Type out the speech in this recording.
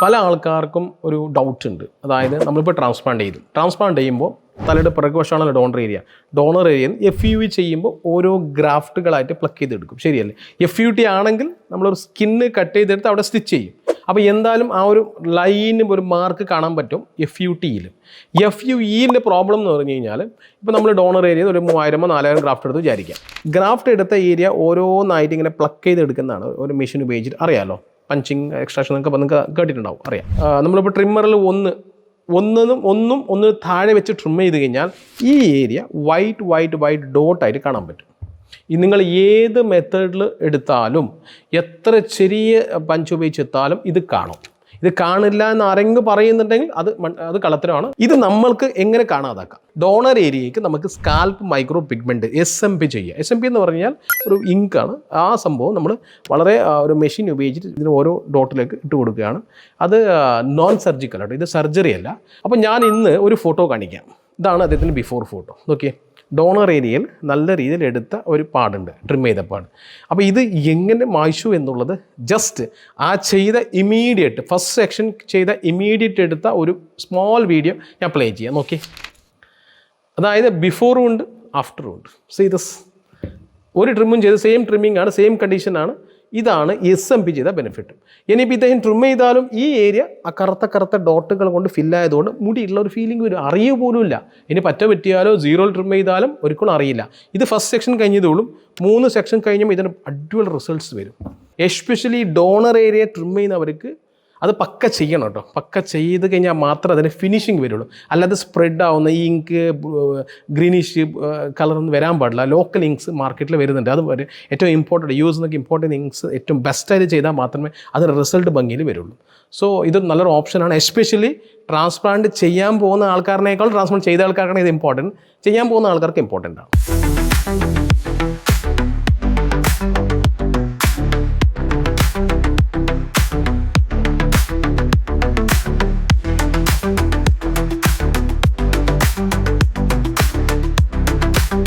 പല ആൾക്കാർക്കും ഒരു ഡൗട്ട് ഉണ്ട്. അതായത് നമ്മളിപ്പോൾ ട്രാൻസ്പ്ലാന്റ് ചെയ്യുമ്പോൾ തലയുടെ പിറകുവശമാണല്ലോ ഡോണർ ഏരിയ FUE ചെയ്യുമ്പോൾ ഓരോ ഗ്രാഫ്റ്റുകളായിട്ട് പ്ലക്ക് ചെയ്തെടുക്കും, ശരിയല്ലേ? FUT ആണെങ്കിൽ നമ്മളൊരു സ്കിന്ന് കട്ട് ചെയ്തെടുത്ത് അവിടെ സ്റ്റിച്ച് ചെയ്യും. അപ്പോൾ എന്തായാലും ആ ഒരു ലൈന് ഒരു മാർക്ക് കാണാൻ പറ്റും FUTയിൽ. FUEൻ്റെ പ്രോബ്ലം എന്ന് പറഞ്ഞു കഴിഞ്ഞാൽ ഇപ്പോൾ നമ്മൾ ഡോണർ ഏരിയ ഒരു 3000-4000 ഗ്രാഫ്റ്റ് എടുത്ത് വിചാരിക്കാം. ഗ്രാഫ്റ്റ് എടുത്ത ഏരിയ ഓരോന്നായിട്ട് ഇങ്ങനെ പ്ലക്ക് ചെയ്തെടുക്കുന്നതാണ് ഒരു മെഷീൻ ഉപയോഗിച്ചിട്ട്. അറിയാമല്ലോ, പഞ്ചിങ് എക്സ്ട്രാക്ഷൻ എന്നൊക്കെ നിങ്ങൾക്ക് കേട്ടിട്ടുണ്ടാവും, അറിയാം. നമ്മളിപ്പോൾ ട്രിമ്മറിൽ ഒന്ന് താഴെ വെച്ച് ട്രിം ചെയ്ത് കഴിഞ്ഞാൽ ഈ ഏരിയ വൈറ്റ് ഡോട്ടായിട്ട് കാണാൻ പറ്റും. നിങ്ങൾ ഏത് മെത്തേഡിൽ എടുത്താലും എത്ര ചെറിയ പഞ്ച് ഉപയോഗിച്ചെടുത്താലും ഇത് കാണും. ഇത് കാണില്ല എന്ന് ആരെങ്കിലും പറയുന്നുണ്ടെങ്കിൽ അത് കള്ളത്തരമാണ്. ഇത് നമ്മൾക്ക് എങ്ങനെ കാണാതാക്കാം? ഡോണർ ഏരിയയ്ക്ക് നമുക്ക് സ്കാൽപ്പ് മൈക്രോ പിഗ്മെൻറ്റ് SMP ചെയ്യുക. SMP എന്ന് പറഞ്ഞാൽ ഒരു ഇങ്കാണ്. ആ സംഭവം നമ്മൾ വളരെ ഒരു മെഷീൻ ഉപയോഗിച്ചിട്ട് ഇതിന് ഓരോ ഡോട്ടിലേക്ക് ഇട്ട് കൊടുക്കുകയാണ്. അത് നോൺ സർജിക്കൽ ആട്ടോ, ഇത് സർജറി അല്ല. അപ്പോൾ ഞാൻ ഇന്ന് ഒരു ഫോട്ടോ കാണിക്കാം. ഇതാണ് അദ്ദേഹത്തിൻ്റെ ബിഫോർ ഫോട്ടോ. നോക്കിയേ, ഡോണർ ഏരിയയിൽ നല്ല രീതിയിൽ എടുത്ത ഒരു പാടുണ്ട്, ട്രിം ചെയ്ത പാട്. അപ്പോൾ ഇത് എങ്ങനെ മായ്ച്ചു എന്നുള്ളത് ജസ്റ്റ് ആ ചെയ്ത ഇമീഡിയറ്റ് ഫസ്റ്റ് സെക്ഷൻ ചെയ്ത ഇമീഡിയറ്റ് എടുത്ത ഒരു സ്മോൾ വീഡിയോ ഞാൻ പ്ലേ ചെയ്യാം. നോക്കി, അതായത് ബിഫോറും ഉണ്ട് ആഫ്റ്ററും ഉണ്ട്. സീ ദിസ്, ഒരു ട്രിമ്മും ചെയ്ത് സെയിം ട്രിമ്മിംഗ് ആണ്, സെയിം കണ്ടീഷനാണ്. ഇതാണ് SMP ചെയ്ത ബെനിഫിറ്റ്. ഇനിയിപ്പോൾ ഇദ്ദേഹം ട്രിം ചെയ്താലും ഈ ഏരിയ ആ കറുത്ത ഡോട്ടുകൾ കൊണ്ട് ഫില്ലായതുകൊണ്ട് മുടിയുള്ള ഒരു ഫീലിംഗ് വരും, അറിയുക പോലും ഇല്ല. ഇനി പറ്റിയാലോ 0 ട്രിം ചെയ്താലും ഒരിക്കലും അറിയില്ല. ഇത് ഫസ്റ്റ് സെക്ഷൻ കഴിഞ്ഞതോളും 3 സെക്ഷൻ കഴിഞ്ഞും ഇതിന് അടിപൊളി റിസൾട്ട്സ് വരും. എസ്പെഷ്യലി ഡോണർ ഏരിയ ട്രിം ചെയ്യുന്നവർക്ക് അത് പക്ക ചെയ്യണം കേട്ടോ. പക്ക ചെയ്ത് കഴിഞ്ഞാൽ മാത്രമേ അതിന് ഫിനിഷിങ് വരുള്ളൂ. അല്ലാതെ സ്പ്രെഡ് ആവുന്ന ഈ ഇങ്ക് ഗ്രീനിഷ് കളറൊന്നും വരാൻ പാടില്ല. ലോക്കൽ ഇങ്ക്സ് മാർക്കറ്റിൽ വരുന്നുണ്ട്. അത് ഏറ്റവും ഇമ്പോർട്ടൻറ്റ് യൂസ് എന്നൊക്കെ ഇമ്പോർട്ടൻറ്റ് ഇങ്ക്സ് ഏറ്റവും ബെസ്റ്റായിട്ട് ചെയ്താൽ മാത്രമേ അതിന് റിസൾട്ട് ഭംഗിയിൽ വരുള്ളൂ. സോ ഇതൊരു നല്ലൊരു ഓപ്ഷനാണ്. എസ്പെഷ്യലി ട്രാൻസ്പ്ലാന്റ് ചെയ്യാൻ പോകുന്ന ആൾക്കാരനേക്കാൾ ട്രാൻസ്പ്ലാന്റ് ചെയ്ത ആൾക്കാർക്കാണ് ഇത് ഇമ്പോർട്ടൻറ്റ്. ചെയ്യാൻ പോകുന്ന ആൾക്കാർക്ക് ഇമ്പോർട്ടൻ്റ് ആണ്.